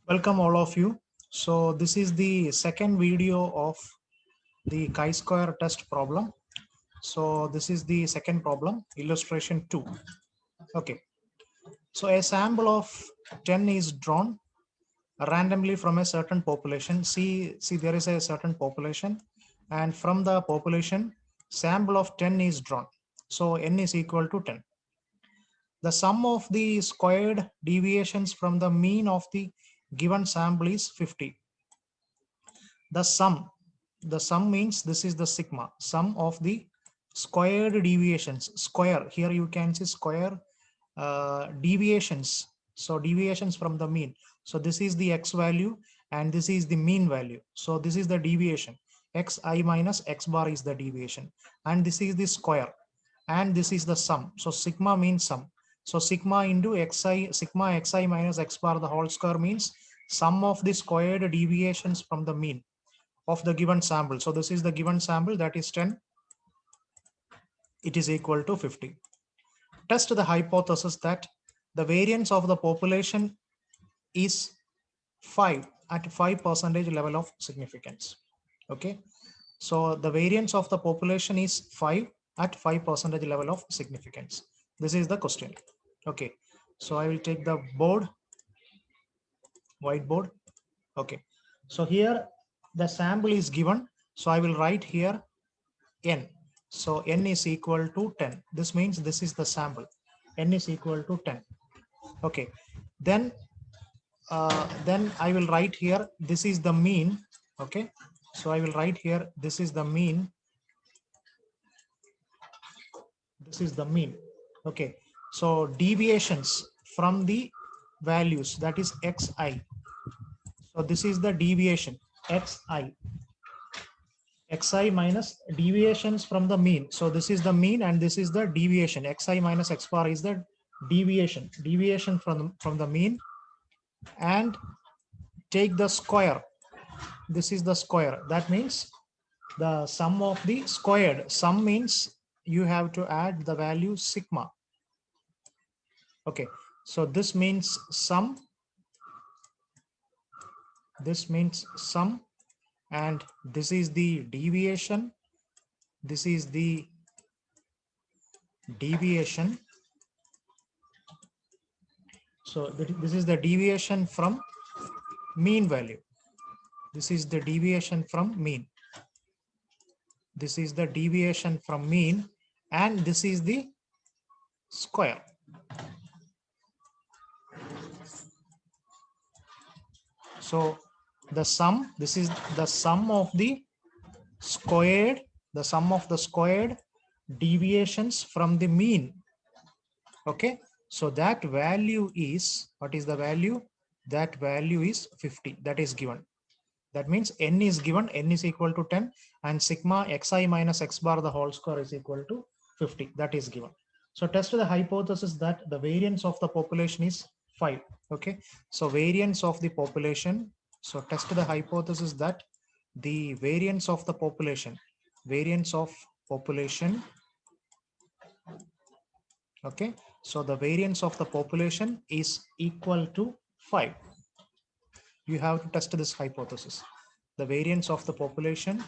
Welcome all of you. So this is the second video of the chi-square test problem. So this is the second problem, illustration 2. Okay. So a sample of 10 is drawn randomly from a certain population. See there is a certain population, and from the population, sample of 10 is drawn. So n is equal to 10. The sum of the squared deviations from the mean of the given sample is 50. The sum means this is the sigma, sum of the squared deviations. Square, here you can see square deviations. So deviations from the mean. So this is the x value and this is the mean value. So this is the deviation. Xi minus x bar is the deviation, and this is the square, and this is the sum. So sigma means sum. So sigma into xi, sigma xi minus x bar the whole square means sum of the squared deviations from the mean of the given sample. So this is the given sample, that is 10. It is equal to 50. Test the hypothesis that the variance of the population is 5 at 5% level of significance. Okay. So the variance of the population is 5 at 5% level of significance. This is the question. Okay. So I will take the board, whiteboard. Okay. So here the sample is given. So I will write here n. So n is equal to 10. This means this is the sample. N is equal to 10. Okay. Then I will write here, this is the mean. Okay. So I will write here, this is the mean. This is the mean. Okay. So deviations from the values, that is xi. So this is the deviation, xi minus deviations from the mean. So this is the mean and this is the deviation. Xi minus x bar is the deviation from the mean, and take the square. This is the square. That means the sum of the squared. Sum means you have to add the value sigma. Okay. So this means sum. This means sum, and this is the deviation. This is the deviation. So this is the deviation from mean value. This is the deviation from mean. This is the deviation from mean, and this is the square. So the sum, this is the sum of the squared, deviations from the mean. Okay. So that value is, what is the value? That value is 50. That is given. That means n is given, n is equal to 10, and sigma xi minus x bar the whole square is equal to 50. That is given. So test the hypothesis that the variance of the population is 5. Okay. So variance of the population. So test the hypothesis that the variance of the population, okay. So the variance of the population is equal to 5. You have to test this hypothesis. The variance of the population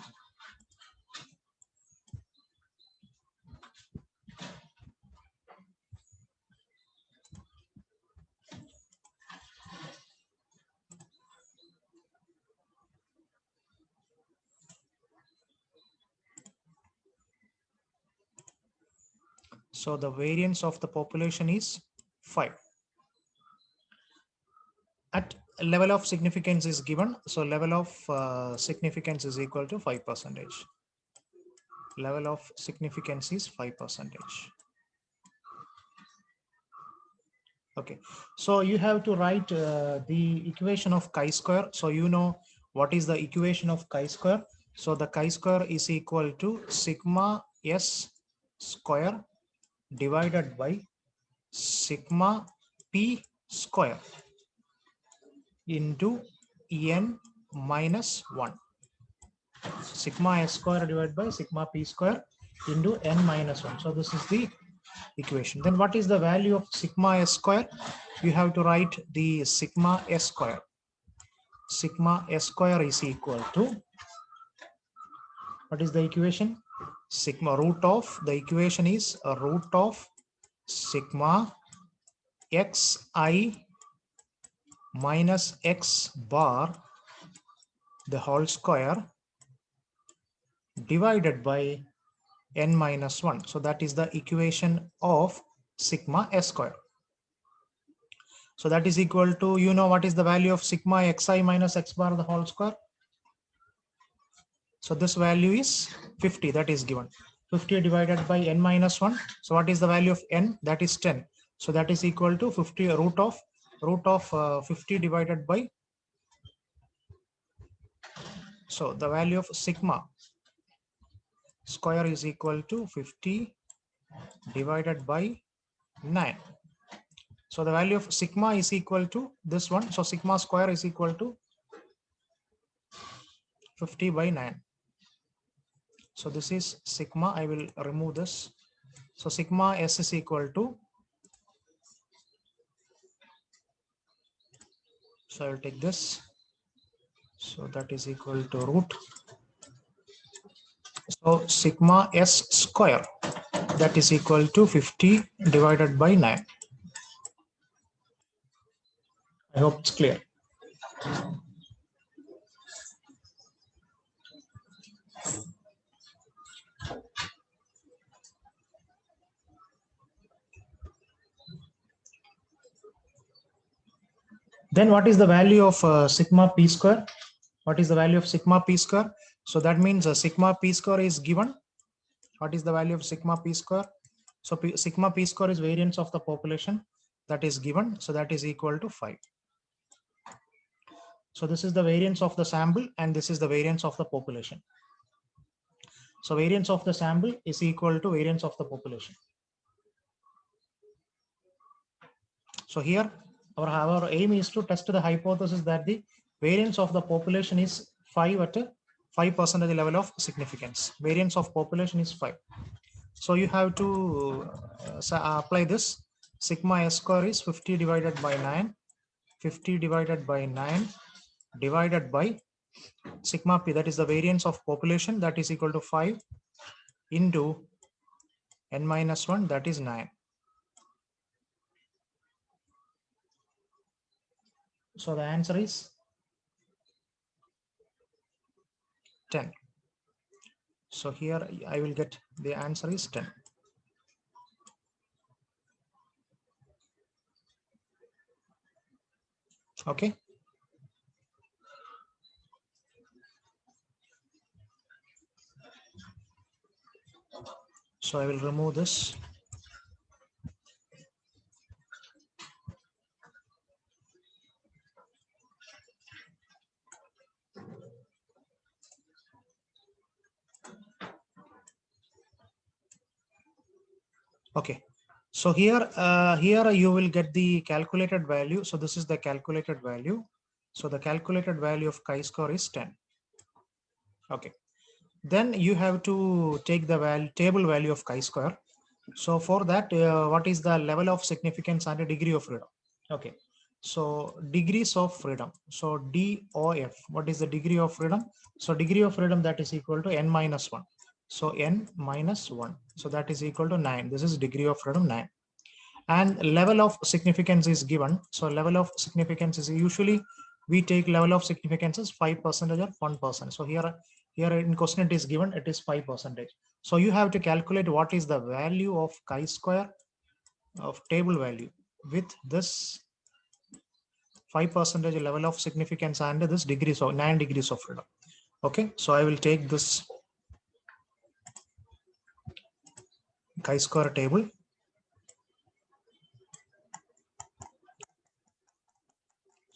so the variance of the population is 5. At level of significance is given. So level of significance is equal to 5%. Level of significance is 5%. Okay. So you have to write the equation of chi-square. So you know what is the equation of chi-square. So the chi-square is equal to sigma s square divided by sigma p square into n minus 1. Sigma s square divided by sigma p square into n minus 1. So this is the equation. Then what is the value of sigma s square? You have to write the sigma s square. sigma S square is equal to, what is the equation? Sigma root of, the equation is a root of sigma xi minus x bar the whole square divided by n minus 1. So that is the equation of sigma S square. So that is equal to, you know what is the value of sigma xi minus x bar the whole square? So this value is 50, that is given. 50 divided by n minus 1. So what is the value of n? That is 10. So that is equal to 50 root of 50 divided by. So the value of sigma square is equal to 50 divided by 9. So the value of sigma is equal to this one. So sigma square is equal to 50 by 9. So this is sigma. I will remove this. So sigma S is equal to, so I will take this. So that is equal to root. So sigma S square, that is equal to 50 divided by 9. I hope it's clear. Then what is the value of sigma p square? What is the value of sigma p square? So that means sigma p square is given. What is the value of sigma p square? So sigma p square is variance of the population, that is given. So that is equal to 5. So this is the variance of the sample and this is the variance of the population. So variance of the sample is equal to variance of the population. So here our aim is to test the hypothesis that the variance of the population is 5 at a 5% level of significance. Variance of population is 5. So you have to apply this. Sigma S square is 50 divided by 9. 50 divided by 9 divided by sigma p, that is the variance of population, that is equal to 5 into n minus 1, that is 9. So the answer is 10. So here I will get the answer is 10. Okay. So I will remove this. Okay. So here you will get the calculated value. So this is the calculated value. So the calculated value of chi-square is 10. Okay. Then you have to take the table value of chi-square. So for that, what is the level of significance and the degree of freedom? Okay. So degrees of freedom. So DOF, what is the degree of freedom? So degree of freedom, that is equal to n minus 1. So n minus 1. So that is equal to 9. This is degree of freedom 9. And level of significance is given. So level of significance is usually we take level of significance as 5% or 1%. So here in question it is given, it is 5%. So you have to calculate what is the value of chi-square of table value with this 5% level of significance and this degrees of 9 degrees of freedom. Okay, so I will take this chi-square table.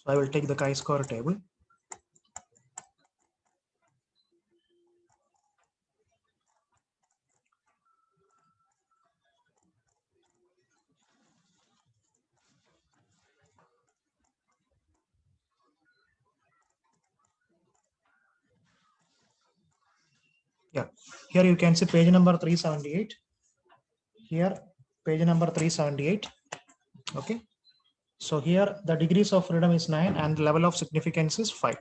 So I will take the chi-square table. Yeah, here you can see page number 378. Here, page number 378. Okay. So here the degrees of freedom is 9 and the level of significance is 5.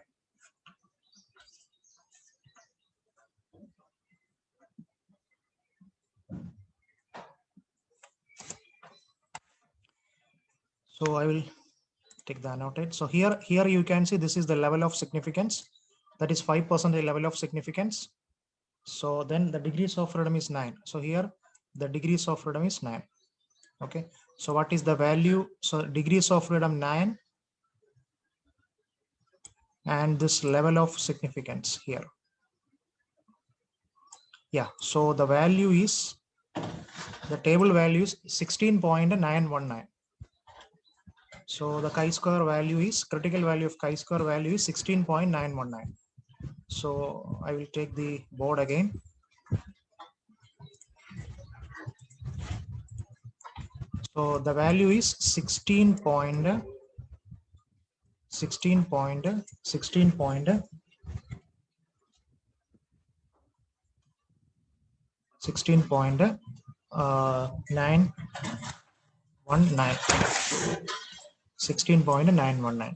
So I will take the annotate. So here you can see this is the level of significance. That is 5% level of significance. So then the degrees of freedom is 9. So here the degrees of freedom is 9. Okay. So what is the value? So degrees of freedom 9 and this level of significance here. Yeah. So the value is, the table value is 16.919. So the chi-square value is, critical value of chi-square value is 16.919. So I will take the board again. So the value is 16.919.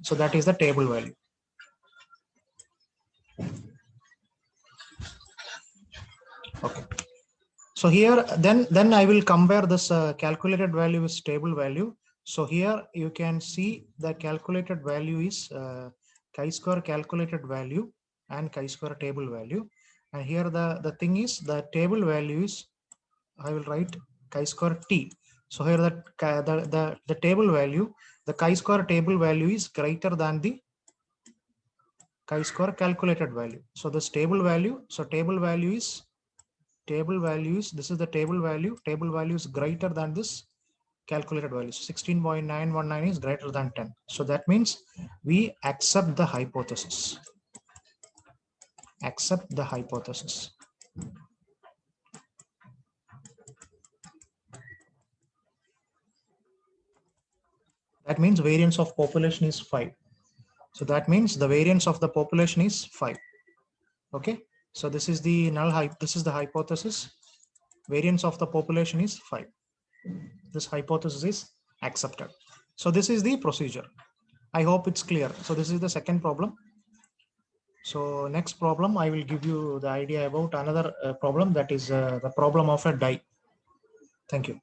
So that is the table value. Okay. So here then I will compare this calculated value with table value. So here you can see the calculated value is chi-square calculated value and chi-square table value. And here the thing is, the table value is, I will write chi-square t. So here the table value, the chi-square table value is greater than the chi-square calculated value. So this table value, so table value is, this is the table value is greater than this calculated value. 16.919 is greater than 10. So that means we accept the hypothesis. Accept the hypothesis. That means variance of population is 5. So that means the variance of the population is 5. Okay. So this is the this is the hypothesis. Variance of the population is 5. This hypothesis is accepted. So this is the procedure. I hope it's clear. So this is the second problem. So next problem, I will give you the idea about another problem, that is the problem of a die. Thank you.